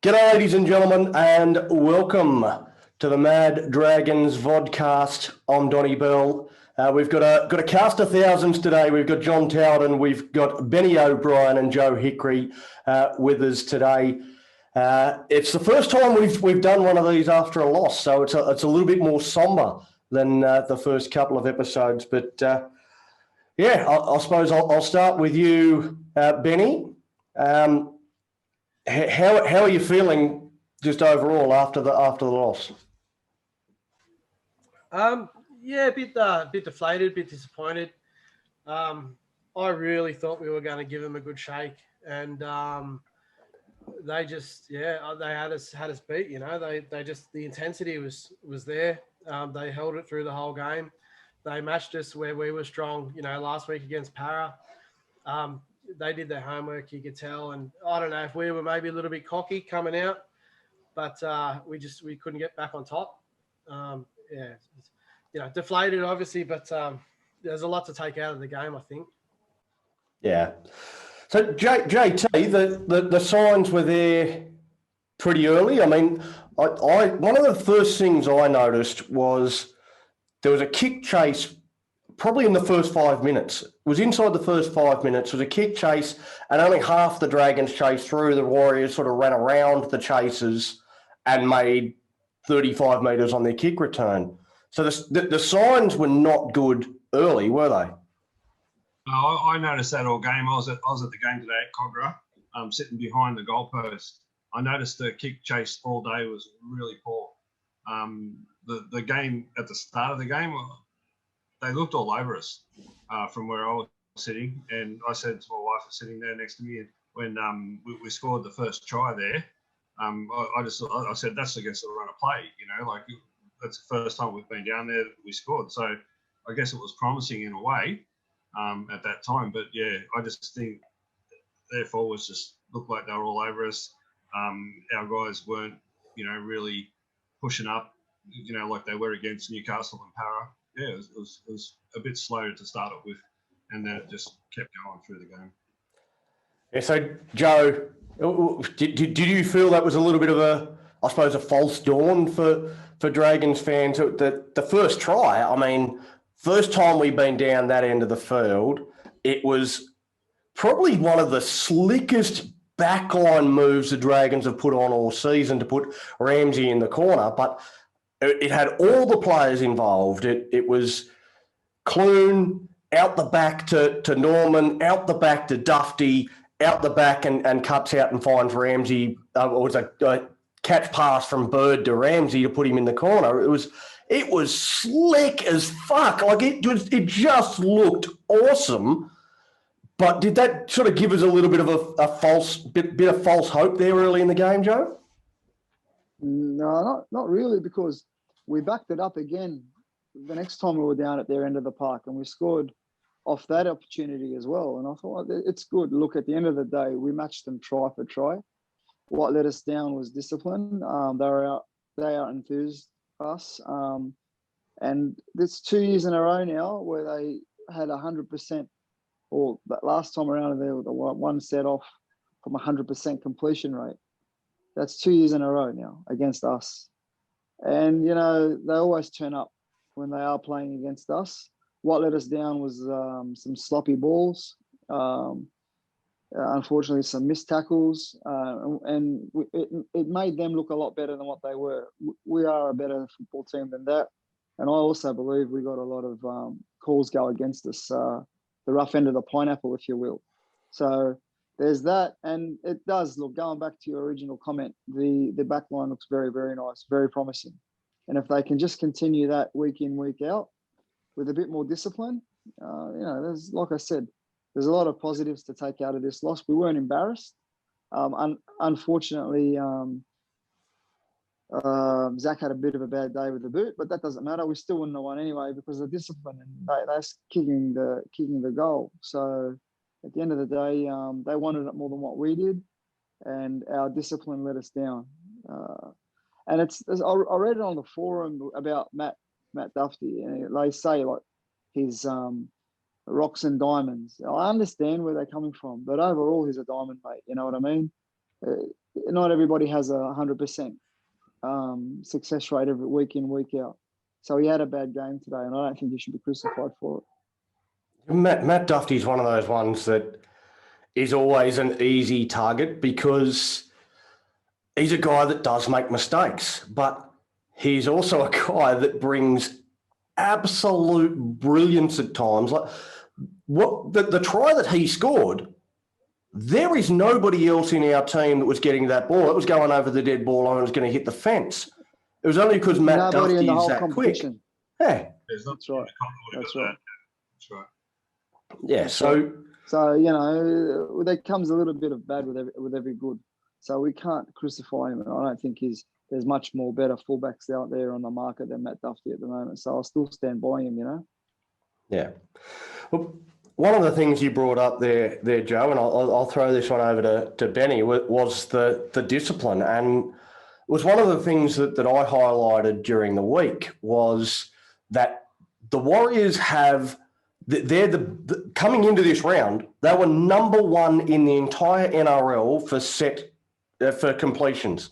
G'day, ladies and gentlemen, and welcome to the Mad Dragons vodcast. I'm Donny Bell. We've got a cast of thousands today. We've got John Towden, we've got Benny O'Brien and Joe Hickory with us today. It's the first time we've done one of these after a loss, so it's a little bit more somber than the first couple of episodes. But I suppose I'll start with you, Benny. How are you feeling just overall after the loss? A bit deflated, a bit disappointed. I really thought we were going to give them a good shake, and they just they had us beat. You know, they just, the intensity was there. They held it through the whole game. They matched us where we were strong. You know, last week against Para. They did their homework, you could tell, and I don't know if we were maybe a little bit cocky coming out, but we couldn't get back on top. Deflated obviously, but there's a lot to take out of the game, I think. Yeah. So JT, the signs were there pretty early. I mean, I one of the first things I noticed was there was a kick chase. Probably in the first 5 minutes. It was inside the first 5 minutes. It was a kick chase, and only half the Dragons chased through. The Warriors sort of ran around the chasers and made 35 metres on their kick return. So the signs were not good early, were they? I noticed that all game. I was at the game today at Cogra, sitting behind the goalpost. I noticed the kick chase all day was really poor. The game, at the start of the game, they looked all over us from where I was sitting, and I said to my wife, who's sitting there next to me, when we scored the first try there, I said that's against the run of play. You know, like that's the first time we've been down there that we scored. So I guess it was promising in a way at that time. But yeah, I just think their forwards just looked like they were all over us. Our guys weren't, really pushing up, like they were against Newcastle and Para. Yeah, it was a bit slow to start it with, and then it just kept going through the game. Yeah, so Joe, did you feel that was a little bit of a false dawn for Dragons fans? The first try, I mean, first time we've been down that end of the field, it was probably one of the slickest backline moves the Dragons have put on all season to put Ramsey in the corner, but it had all the players involved. It was Clune out the back to Norman, out the back to Dufty, out the back and cuts out and finds Ramsey. It was a catch pass from Bird to Ramsey to put him in the corner. It was slick as fuck. Like it just looked awesome. But did that sort of give us a little bit of a false bit of false hope there early in the game, Joe? No, not really, because we backed it up again the next time we were down at their end of the park, and we scored off that opportunity as well. And I thought, it's good. Look, at the end of the day, we matched them try for try. What let us down was discipline. They out enthused us. And it's 2 years in a row now where they had 100%, or that last time around there with the one set off from 100% completion rate. That's 2 years in a row now against us. And, they always turn up when they are playing against us. What let us down was some sloppy balls, unfortunately some missed tackles, and it made them look a lot better than what they were. We are a better football team than that. And I also believe we got a lot of calls go against us, the rough end of the pineapple, if you will. So there's that, and it does look, going back to your original comment, the back line looks very, very nice, very promising. And if they can just continue that week in, week out with a bit more discipline, there's, like I said, there's a lot of positives to take out of this loss. We weren't embarrassed. Unfortunately, Zach had a bit of a bad day with the boot, but that doesn't matter. We still wouldn't have won anyway because of discipline, and they're kicking the goal. So at the end of the day, they wanted it more than what we did, and our discipline let us down. And I read it on the forum about Matt Dufty, and they say like he's rocks and diamonds. I understand where they're coming from, but overall he's a diamond, mate. You know what I mean? not everybody has 100% success rate every week in, week out. So he had a bad game today, and I don't think he should be crucified for it. Matt Duffy's one of those ones that is always an easy target because he's a guy that does make mistakes, but he's also a guy that brings absolute brilliance at times. Like what the try that he scored, there is nobody else in our team that was getting that ball. It was going over the dead ball line and it was going to hit the fence. It was only because Matt Nobody Duffy in the is whole that quick. competition. Yeah. That's right. That's right. That's right. Yeah. So you know, there comes a little bit of bad with every good. So we can't crucify him. And I don't think there's much more better fullbacks out there on the market than Matt Duffy at the moment. So I'll still stand by him, you know. Yeah. Well, one of the things you brought up there, Joe, and I'll throw this one over to Benny, was the discipline. And it was one of the things that I highlighted during the week was that the Warriors have, they're coming into this round, they were number one in the entire NRL for completions.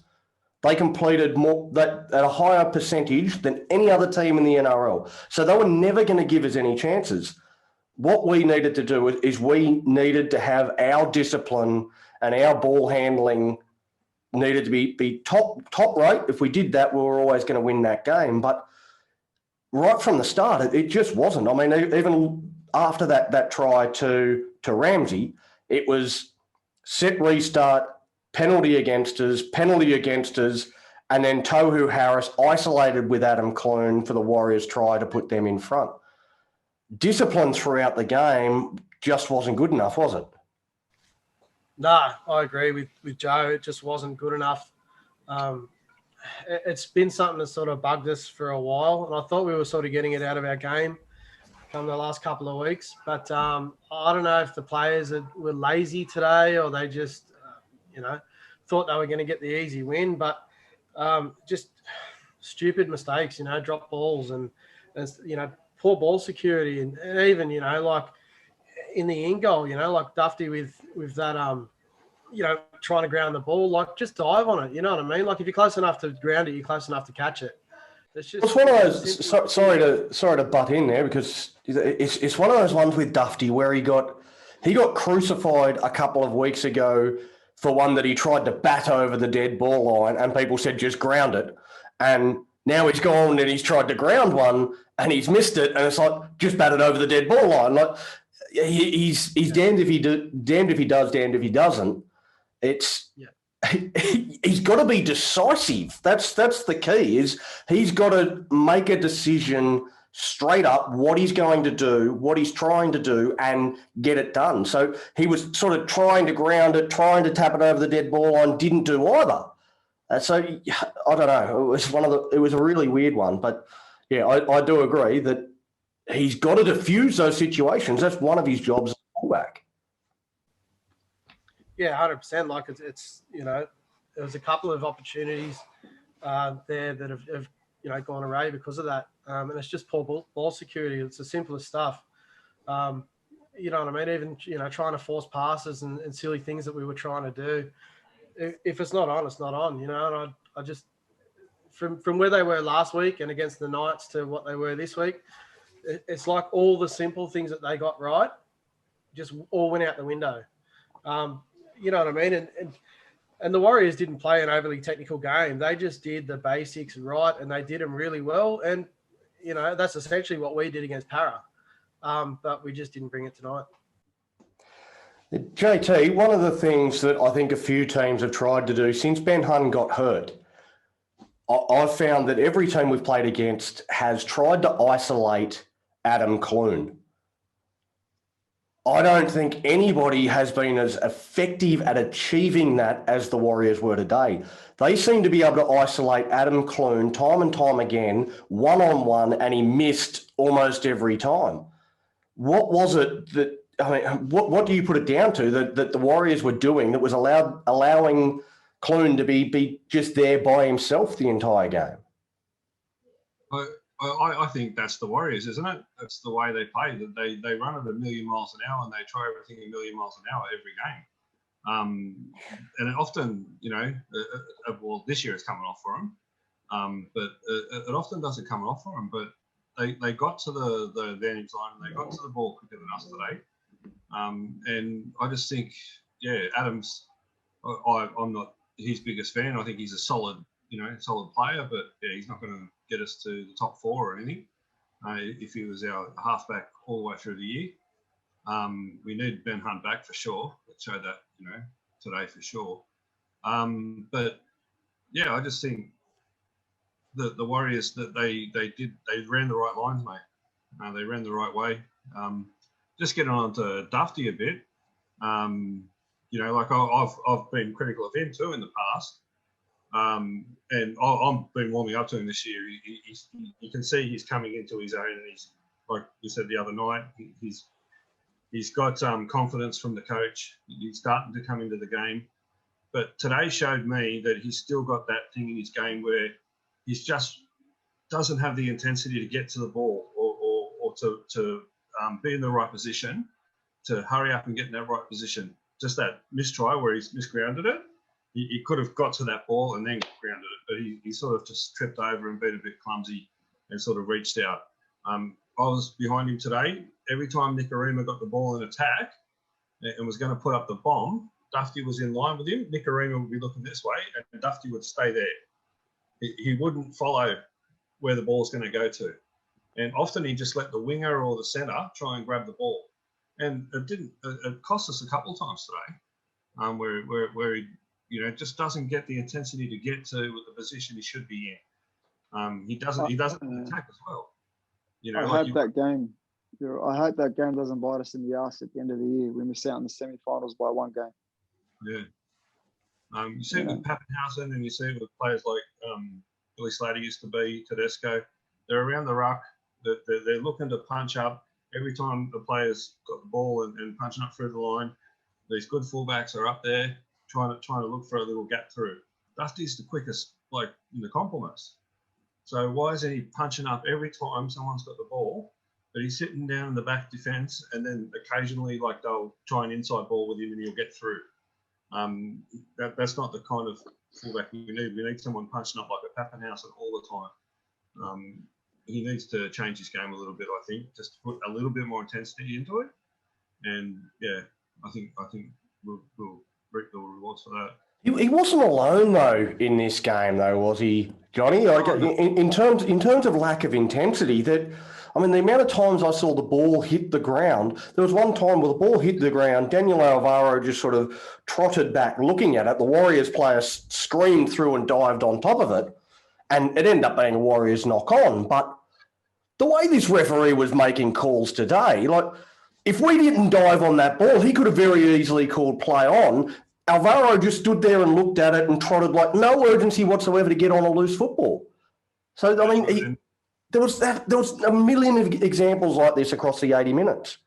They completed more at a higher percentage than any other team in the NRL. So they were never going to give us any chances. What we needed to do is we needed to have our discipline and our ball handling needed to be top rate. If we did that, we were always going to win that game. But right from the start, it just wasn't. I mean, even after that try to Ramsey, it was set, restart, penalty against us, and then Tohu Harris isolated with Adam Clune for the Warriors try to put them in front. Discipline throughout the game just wasn't good enough, was it? Nah, I agree with Joe. It just wasn't good enough. It's been something that sort of bugged us for a while, and I thought we were sort of getting it out of our game come the last couple of weeks. But I don't know if the players were lazy today or they just, thought they were going to get the easy win. But just stupid mistakes, drop balls and poor ball security, and even like in the in goal, like Duffy with that trying to ground the ball, like just dive on it. You know what I mean? Like if you're close enough to ground it, you're close enough to catch it. It's one of those. Sorry to butt in there because it's one of those ones with Duffy where he got crucified a couple of weeks ago for one that he tried to bat over the dead ball line, and people said just ground it, and now he's gone and he's tried to ground one and he's missed it, and it's like just bat it over the dead ball line. Like he's damned if he does, damned if he doesn't. He's got to be decisive. That's the key. Is he's got to make a decision straight up what he's going to do, what he's trying to do, and get it done. So he was sort of trying to ground it, trying to tap it over the dead ball line, didn't do either. So I don't know. It was a really weird one, but yeah, I do agree that he's got to diffuse those situations. That's one of his jobs as a fullback. Yeah, 100%. Like it's there was a couple of opportunities there that have gone away because of that, and it's just poor ball security. It's the simplest stuff. You know what I mean? Even trying to force passes and silly things that we were trying to do. If it's not on, it's not on. And I just from where they were last week and against the Knights to what they were this week, it's like all the simple things that they got right just all went out the window. You know what I mean? And the Warriors didn't play an overly technical game. They just did the basics right, and they did them really well. And, that's essentially what we did against Para. But we just didn't bring it tonight. JT, one of the things that I think a few teams have tried to do since Ben Hunn got hurt, I've found that every team we've played against has tried to isolate Adam Clune. I don't think anybody has been as effective at achieving that as the Warriors were today. They seem to be able to isolate Adam Clune time and time again, one-on-one, and he missed almost every time. What was it that, what do you put it down to that the Warriors were doing that was allowing Clune to be just there by himself the entire game? I think that's the Warriors, isn't it? That's the way they play. That they run at 1,000,000 miles an hour and they try everything 1,000,000 miles an hour every game. And it often, well, this year it's coming off for them, but it often doesn't come off for them. But they got to the advantage line and they got to the ball quicker than us today. And I just think, Adams, I'm not his biggest fan. I think he's a solid player, but he's not going to get us to the top 4 or anything. If he was our halfback all the way through the year. We need Ben Hunt back for sure. It showed that, today for sure. But I just think the Warriors that they ran the right lines, mate. They ran the right way. Just getting on to Dufty a bit. I've been critical of him too in the past. And I've been warming up to him this year. You can see he's coming into his own, and he's, like you said the other night, he's got confidence from the coach. He's starting to come into the game. But today showed me that he's still got that thing in his game where he's just doesn't have the intensity to get to the ball or to be in the right position, to hurry up and get in that right position. Just that mistry where he's misgrounded it. He could have got to that ball and then grounded it, but he sort of just tripped over and been a bit clumsy and sort of reached out. I was behind him today. Every time Nicarima got the ball in attack and was going to put up the bomb, Dufty was in line with him. Nicarima would be looking this way and Dufty would stay there. He wouldn't follow where the ball's going to go to. And often he just let the winger or the centre try and grab the ball. And it cost us a couple of times today where he just doesn't get the intensity to get to the position he should be in. He doesn't attack as well. I hope that game doesn't bite us in the ass at the end of the year. We miss out in the semi-finals by 1 game. Yeah. You see it with Pappenhausen and you see it with players like Billy Slater used to be, Tedesco. They're around the ruck. They're looking to punch up. Every time the players got the ball and punching up through the line, these good fullbacks are up there trying to look for a little gap through. Dusty's the quickest, in the compliments. So why isn't he punching up every time someone's got the ball? But he's sitting down in the back defence, and then occasionally, they'll try an inside ball with him, and he'll get through. That's not the kind of fullback we need. We need someone punching up like a Pappenhausen all the time. He needs to change his game a little bit, I think, just to put a little bit more intensity into it. And I think we'll reap the rewards for that. He wasn't alone though in this game, though, was he, Johnny? In terms of lack of intensity, the amount of times I saw the ball hit the ground, there was one time where the ball hit the ground, Daniel Alvaro just sort of trotted back looking at it. The Warriors player screamed through and dived on top of it, and it ended up being a Warriors knock on. But the way this referee was making calls today, if we didn't dive on that ball, he could have very easily called play on. Alvaro just stood there and looked at it and trotted no urgency whatsoever to get on a loose football. So, there was a million of examples like this across the 80 minutes.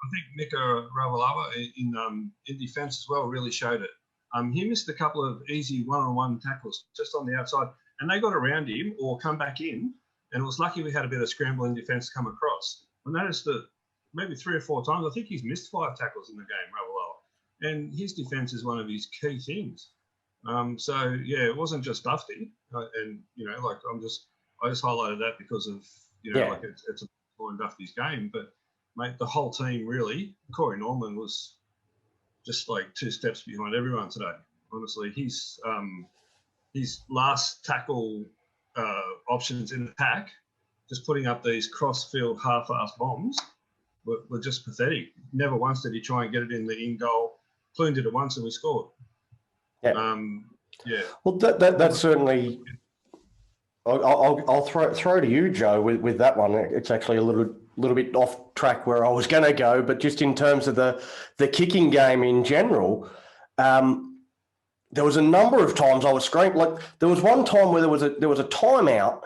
I think Mika Rawalava in defence as well really showed it. He missed a couple of easy one-on-one tackles just on the outside, and they got around him or come back in, and it was lucky we had a bit of scramble in defence come across. I noticed that maybe 3 or 4 times, I think he's missed 5 tackles in the game, Rawalava. And his defence is one of his key things. It wasn't just Dufty. I just highlighted that because of, it's a ball in Dufty's game. But, mate, the whole team really, Corey Norman was just 2 steps behind everyone today. Honestly, his last tackle options in attack, just putting up these cross-field half-ass bombs were just pathetic. Never once did he try and get it in the in-goal. Clune did it once and we scored. Yeah. Well, that's certainly. I'll throw to you, Joe, with that one. It's actually a little bit off track where I was going to go, but just in terms of the kicking game in general, there was a number of times I was screaming. There was one time where there was a timeout,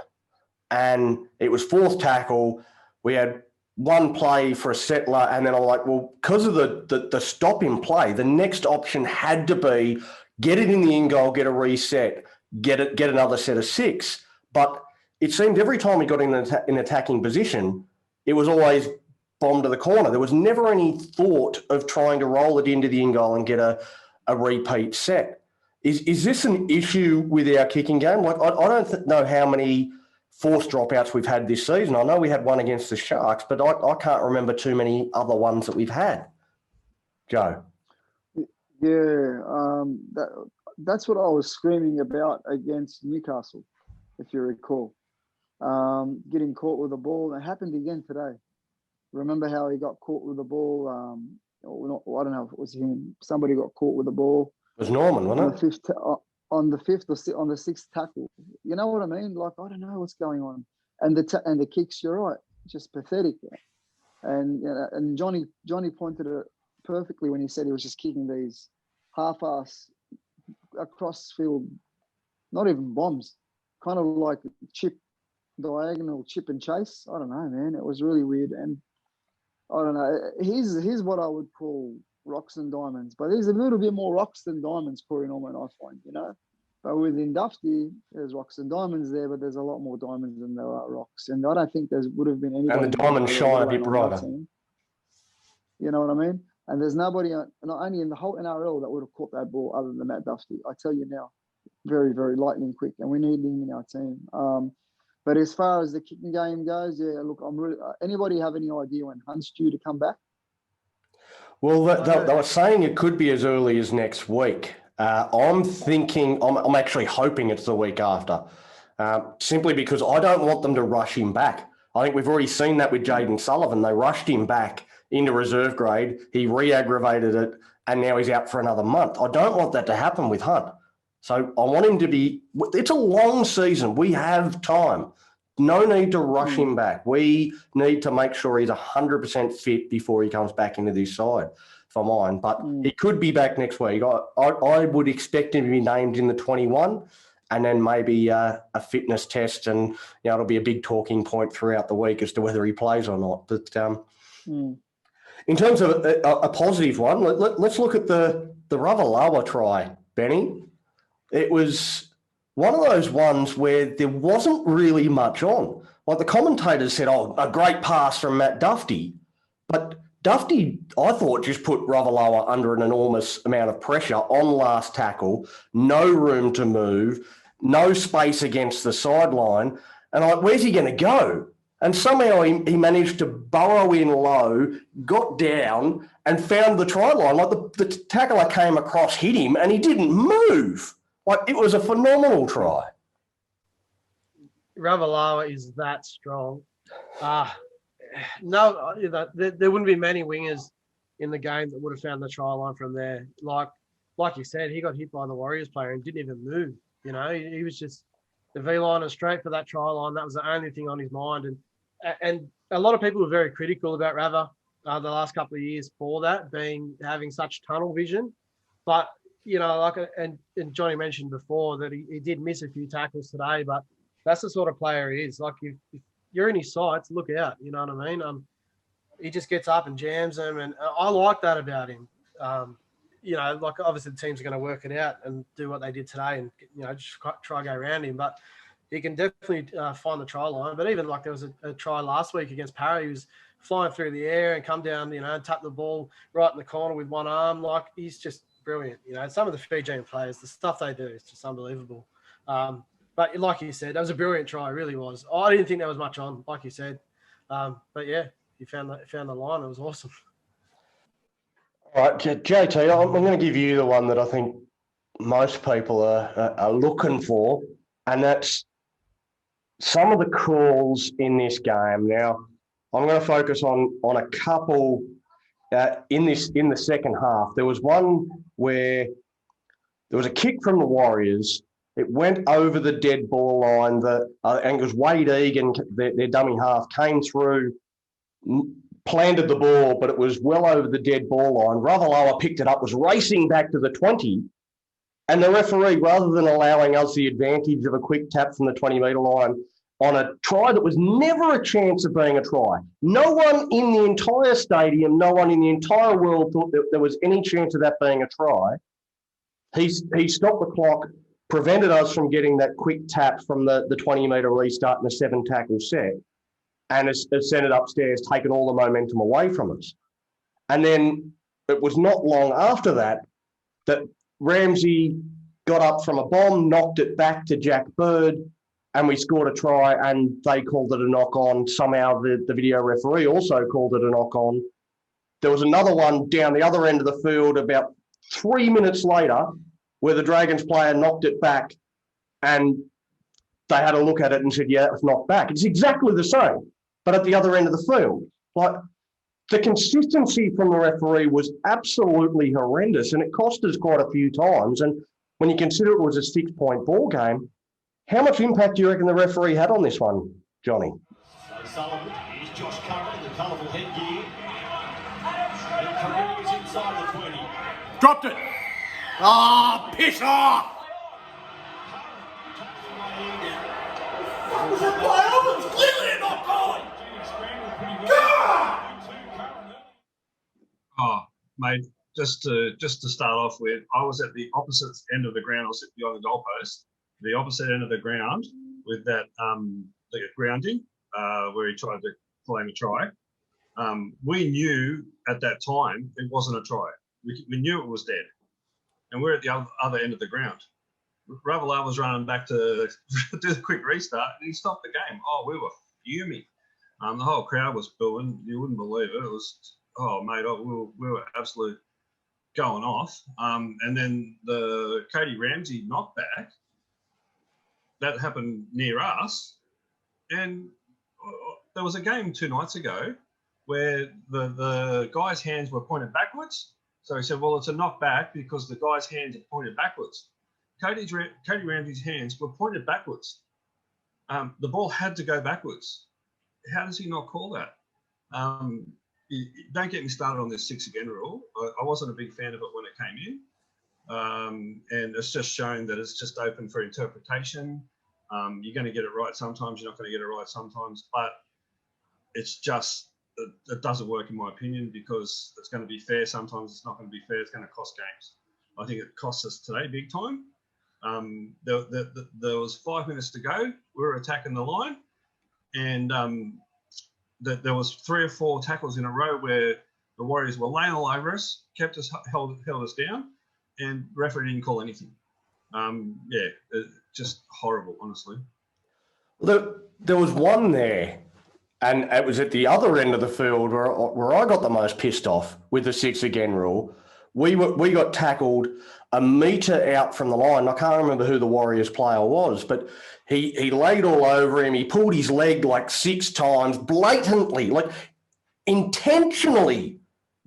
and it was 4th tackle. We had one play for a settler, and then I'm like, well, because of the stop in play, the next option had to be get it in the in goal, get a reset, get another set of 6. But it seemed every time he got in an attacking position, it was always bomb to the corner. There was never any thought of trying to roll it into the in goal and get a a repeat set. Is this an issue with our kicking game? Like, I don't know how many forced dropouts we've had this season. I know we had one against the Sharks, but I can't remember too many other ones that we've had. Joe? Yeah, that's what I was screaming about against Newcastle, if you recall. Getting caught with the ball. It happened again today. Remember how he got caught with the ball? Or not, I don't know if it was him. Somebody got caught with the ball. It was Norman, wasn't it? On the fifth or on the sixth tackle. You know what I mean? Like, I don't know what's going on. And the kicks, you're right, just pathetic. And Johnny pointed it perfectly when he said he was just kicking these half-ass across field, not even bombs, kind of like diagonal chip and chase. I don't know, man. It was really weird. And I don't know. Here's what I would call rocks and diamonds, but there's a little bit more rocks than diamonds, Corey Norman, I find, you know. But within Dufty, there's rocks and diamonds there, but there's a lot more diamonds than there are rocks. And I don't think there would have been anybody. And the diamonds shine a bit brighter. You know what I mean? And there's nobody, not only in the whole NRL, that would have caught that ball other than Matt Dufty. I tell you now, very, very lightning quick, and we need him in our team. But as far as the kicking game goes, yeah, look, I'm really. Anybody have any idea when Hunt's due to come back? Well, they were saying it could be as early as next week. I'm thinking, I'm actually hoping it's the week after, simply because I don't want them to rush him back. I think we've already seen that with Jaden Sullivan. They rushed him back into reserve grade. He re-aggravated it, and now he's out for another month. I don't want that to happen with Hunt. So I want him to be – it's a long season. We have time. No need to rush him back. We need to make sure he's 100% fit before he comes back into this side for mine. But he could be back next week. I would expect him to be named in the 21 and then maybe a fitness test, and it'll be a big talking point throughout the week as to whether he plays or not. But in terms of a positive one, let's look at the Ravalawa try, Benny. It was one of those ones where there wasn't really much on. Like the commentators said, a great pass from Matt Dufty. But Dufty, I thought, just put Ravalawa under an enormous amount of pressure on last tackle, no room to move, no space against the sideline. And where's he going to go? And somehow he managed to burrow in low, got down, and found the try line. Like the tackler came across, hit him, and he didn't move. Like, it was a phenomenal try. Ravalawa is that strong. No, there wouldn't be many wingers in the game that would have found the try line from there. Like you said, he got hit by the Warriors player and didn't even move. You know, he was just the V-liner straight for that try line. That was the only thing on his mind. And a lot of people were very critical about Rava the last couple of years for that, having such tunnel vision. But and Johnny mentioned before that he did miss a few tackles today, but that's the sort of player he is. Like, if you're in his sights, look out. You know what I mean? He just gets up and jams them, and I like that about him. Like, obviously the teams are going to work it out and do what they did today, and just try to go around him. But he can definitely find the try line. But even like there was a try last week against Parra, he was flying through the air and come down, and tap the ball right in the corner with one arm. Like, he's just brilliant. Some of the Fijian players, the stuff they do is just unbelievable. But like you said, that was a brilliant try. It really was. I didn't think there was much on, like you said. But yeah, he found the line. It was awesome. All right, JT, I'm going to give you the one that I think most people are looking for, and that's some of the calls in this game. Now, I'm going to focus on a couple in the second half. There was one where there was a kick from the Warriors. It went over the dead ball line. And it was Wade Egan, their dummy half, came through, planted the ball, but it was well over the dead ball line. Ravalawa picked it up, was racing back to the 20, and the referee, rather than allowing us the advantage of a quick tap from the 20-metre line on a try that was never a chance of being a try. No one in the entire stadium, no one in the entire world thought that there was any chance of that being a try. He stopped the clock, prevented us from getting that quick tap from the 20-metre restart in a 7-tackle set, and has sent it upstairs, taken all the momentum away from us. And then it was not long after that Ramsey got up from a bomb, knocked it back to Jack Bird, and we scored a try, and they called it a knock-on. Somehow the video referee also called it a knock-on. There was another one down the other end of the field about 3 minutes later where the Dragons player knocked it back, and they had a look at it and said, yeah, it was knocked back. It's exactly the same, but at the other end of the field. Like, the consistency from the referee was absolutely horrendous, and it cost us quite a few times. And when you consider it was a 6-point ball game, how much impact do you reckon the referee had on this one, Johnny? So Sullivan, here's Josh Curran in the colourful headgear. And Curran is inside the 20. Dropped it. Ah, piss off! What was that play over? It's clearly a knock on. Oh, mate, just to start off with, I was at the opposite end of the ground. I was sitting behind the goalpost, the opposite end of the ground with that the grounding where he tried to claim a try. We knew at that time it wasn't a try. We knew it was dead, and we're at the other end of the ground. Ravalawa was running back to do the quick restart, and he stopped the game. Oh, we were fuming. The whole crowd was booing. You wouldn't believe it. It was, oh, mate, we were absolutely going off. And then the Cody Ramsey knockback, that happened near us. And there was a game 2 nights ago where the guy's hands were pointed backwards. So he said, well, it's a knockback because the guy's hands are pointed backwards. Cody Ramsey's hands were pointed backwards. The ball had to go backwards. How does he not call that? Don't get me started on this 6 again rule. I wasn't a big fan of it when it came in. And it's just shown that it's just open for interpretation. You're going to get it right sometimes, you're not going to get it right sometimes, but it's just, it doesn't work in my opinion because it's going to be fair. Sometimes it's not going to be fair. It's going to cost games. I think it cost us today big time. There was 5 minutes to go. We were attacking the line, and there was 3 or 4 tackles in a row where the Warriors were laying all over us, kept us held us down, and the referee didn't call anything. Just horrible, honestly. There was one there, and it was at the other end of the field where I got the most pissed off with the 6 again rule. We got tackled a metre out from the line. I can't remember who the Warriors player was, but he laid all over him. He pulled his leg like 6 times, blatantly, like intentionally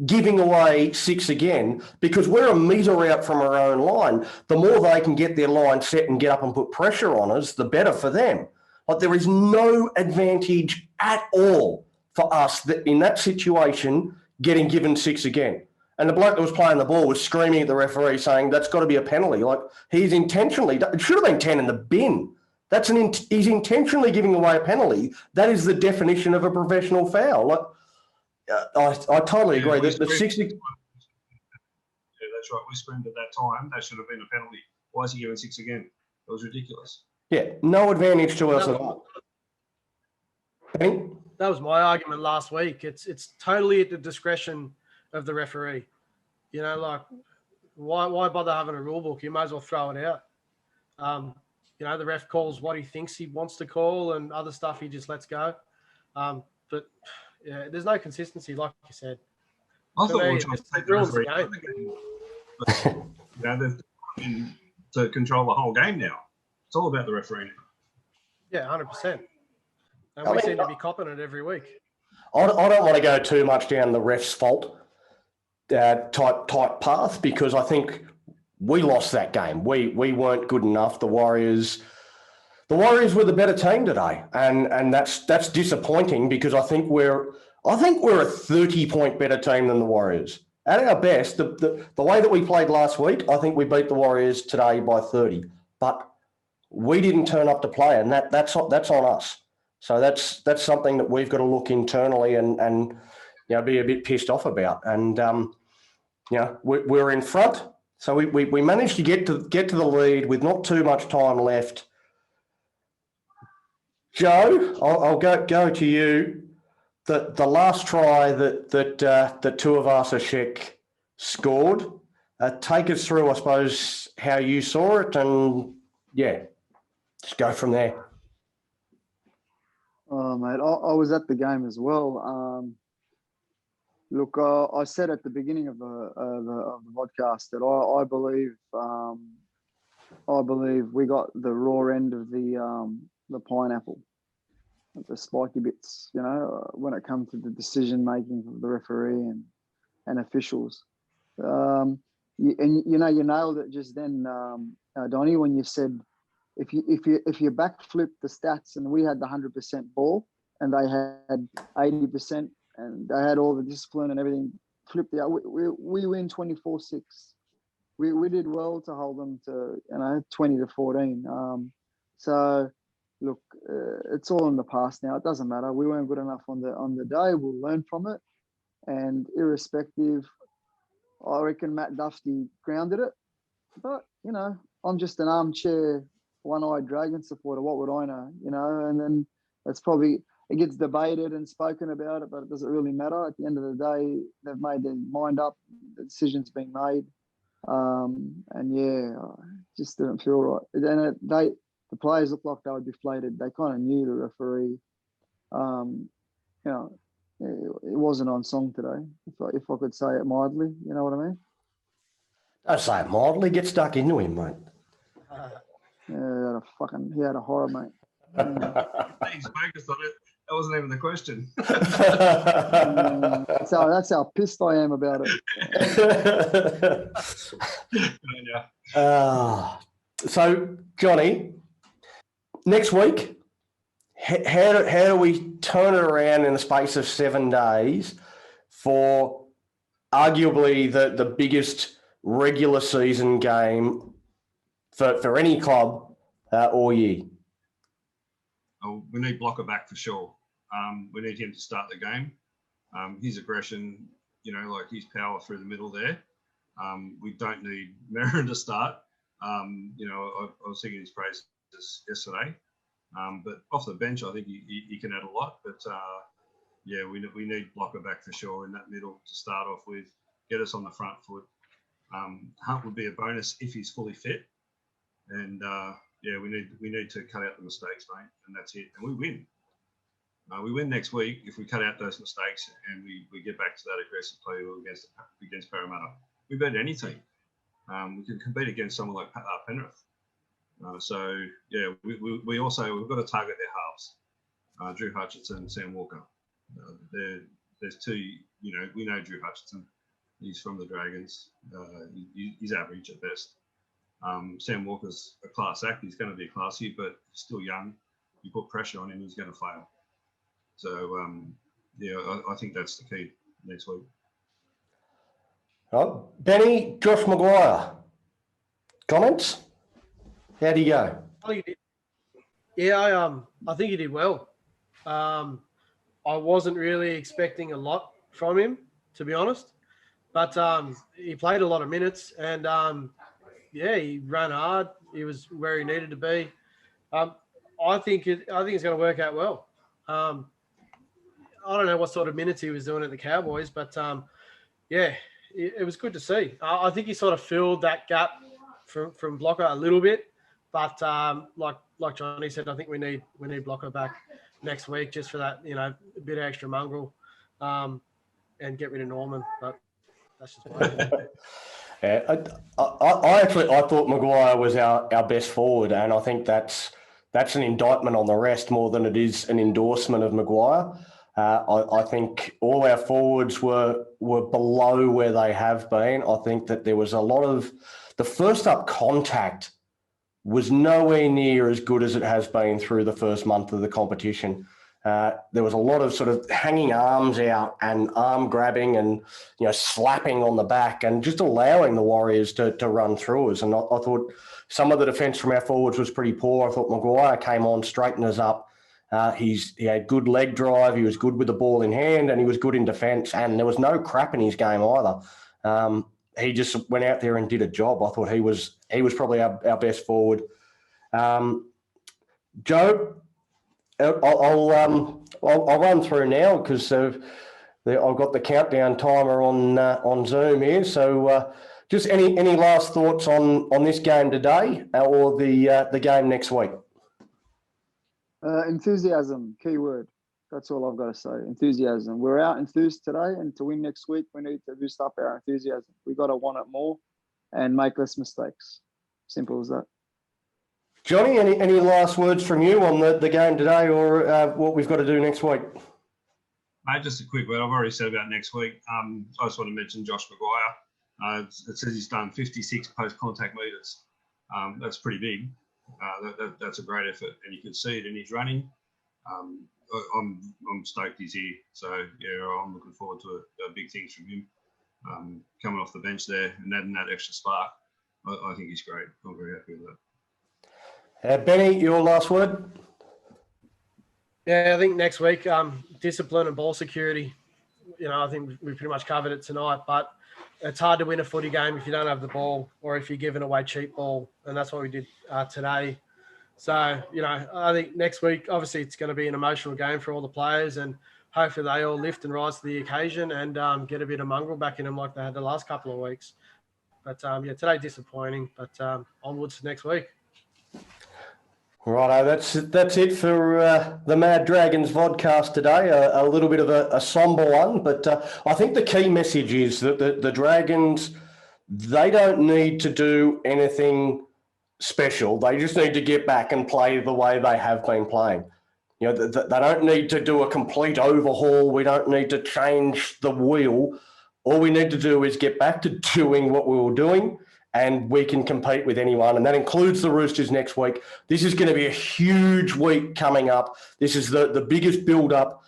giving away 6 again because we're a metre out from our own line. The more they can get their line set and get up and put pressure on us, the better for them. Like, there is no advantage at all for us that in that situation getting given 6 again. And the bloke that was playing the ball was screaming at the referee saying, that's got to be a penalty. Like, he's intentionally, it should have been 10 in the bin. He's intentionally giving away a penalty. That is the definition of a professional foul. Like, I totally agree. The 60. Yeah, that's right. We screamed at that time. That should have been a penalty. Why is he giving 6 again? It was ridiculous. Yeah, no advantage to us at all. Benny? That was my argument last week. It's totally at the discretion of the referee. You know, like, why bother having a rule book? You might as well throw it out. You know, the ref calls what he thinks he wants to call, and other stuff he just lets go. But yeah, there's no consistency, like you said. I thought we were trying to take the referee out of the game. But, you know, they've been to control the whole game now. It's all about the referee now. Yeah, 100%. And we seem to be copping it every week. I don't want to go too much down the ref's fault type path because I think we lost that game. We weren't good enough. The Warriors were the better team today, and that's disappointing because I think we're a 30-point better team than the Warriors. At our best, the way that we played last week, I think we beat the Warriors today by 30. But we didn't turn up to play, and that's on us. So that's something that we've got to look internally and you know, be a bit pissed off about. And you know, we're in front, so we managed to get to the lead with not too much time left. Joe, I'll go to you. The last try that Tuivasa-Sheck scored, take us through, I suppose, how you saw it, and yeah, just go from there. Oh, mate, I was at the game as well. Look, I said at the beginning of the podcast that I believe we got the raw end of the pineapple, the spiky bits. You know, when it comes to the decision making of the referee and officials. You nailed it just then, Donnie, when you said if you backflip the stats and we had the 100% ball and they had 80% and they had all the discipline and everything flipped out, we win 24-6. We did well to hold them to 20-14. So look, it's all in the past now. It doesn't matter. We weren't good enough on the day. We'll learn from it, and irrespective, I reckon Matt Duffy grounded it. But I'm just an armchair one-eyed Dragon supporter. What would I know? And then it gets debated and spoken about it, but it doesn't really matter. At the end of the day, they've made their mind up. The decision's been made. And yeah, it just didn't feel right. And the players looked like they were deflated. They kind of knew the referee. It wasn't on song today, if I could say it mildly. You know what I mean? Don't say it mildly. Get stuck into him, mate. Yeah, he had a horror, mate. He's focused on it. That wasn't even the question. That's how pissed I am about it. So, Johnny, next week, how do we turn it around in the space of 7 days for arguably the biggest regular season game for any club all year? Oh, we need Blocker back for sure. We need him to start the game. His aggression, his power through the middle there. We don't need Merrin to start. I was singing his praises yesterday. But off the bench, I think he can add a lot. But we need Blocker back for sure in that middle to start off with, get us on the front foot. Hunt would be a bonus if he's fully fit. And we need to cut out the mistakes, mate, and that's it. And we win. We win next week if we cut out those mistakes and we get back to that aggressive play against Parramatta. We beat any team. We can compete against someone like Penrith. We've got to target their halves. Drew Hutchinson and Sam Walker. There's two. We know Drew Hutchinson. He's from the Dragons. He's average at best. Sam Walker's a class act. He's going to be classy, but he's still young. You put pressure on him, he's going to fail. So, I think that's the key next week. Oh, Benny, Josh Maguire, comments? How'd he go? I think he did. Yeah, I think he did well. I wasn't really expecting a lot from him, to be honest. But he played a lot of minutes, and he ran hard. He was where he needed to be. I think it's going to work out well. I don't know what sort of minutes he was doing at the Cowboys, but it was good to see. I think he sort of filled that gap from Blocker a little bit, but like Johnny said, I think we need Blocker back next week just for that a bit of extra mongrel, and get rid of Norman. But that's just my opinion. Yeah, I thought Maguire was our best forward, and I think that's an indictment on the rest more than it is an endorsement of Maguire. I think all our forwards were below where they have been. I think that there was a lot of the first up contact was nowhere near as good as it has been through the first month of the competition. There was a lot of sort of hanging arms out and arm grabbing and slapping on the back and just allowing the Warriors to run through us. And I thought some of the defence from our forwards was pretty poor. I thought Maguire came on, straightened us up. He had good leg drive. He was good with the ball in hand, and he was good in defence. And there was no crap in his game either. He just went out there and did a job. I thought he was probably our best forward. Joe, I'll run through now because I've got the countdown timer on Zoom here. So Just any last thoughts on this game today or the game next week? Enthusiasm, key word. That's all I've got to say. Enthusiasm. We're out enthused today, and to win next week, we need to boost up our enthusiasm. We've got to want it more and make less mistakes. Simple as that. Johnny, any last words from you on the game today or what we've got to do next week? Mate, just a quick word. I've already said about next week. I just want to mention Josh Maguire. It says he's done 56 post-contact metres. That's pretty big. That's a great effort, and you can see it in his running. I'm stoked he's here. So, yeah, I'm looking forward to big things from him. Coming off the bench there and adding that extra spark, I think he's great. I'm very happy with that. Benny, your last word? Yeah, I think next week, discipline and ball security. I think we pretty much covered it tonight, but it's hard to win a footy game if you don't have the ball or if you're giving away cheap ball, and that's what we did today. So, I think next week, obviously, it's going to be an emotional game for all the players, and hopefully they all lift and rise to the occasion and get a bit of mongrel back in them like they had the last couple of weeks. But, today disappointing, but onwards to next week. Righto, that's it for the Mad Dragons vodcast today. A little bit of a somber one, but I think the key message is that the Dragons, they don't need to do anything special. They just need to get back and play the way they have been playing. They don't need to do a complete overhaul. We don't need to change the wheel. All we need to do is get back to doing what we were doing, and we can compete with anyone, and that includes the Roosters next week. This is going to be a huge week coming up. This is the biggest build-up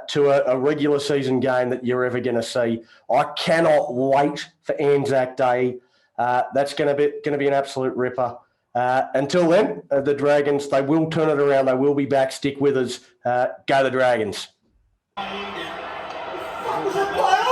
to a regular season game that you're ever going to see. I cannot wait for Anzac Day. That's going to be an absolute ripper. Until then, the Dragons, they will turn it around. They will be back. Stick with us. Go the Dragons. Fuck was that player?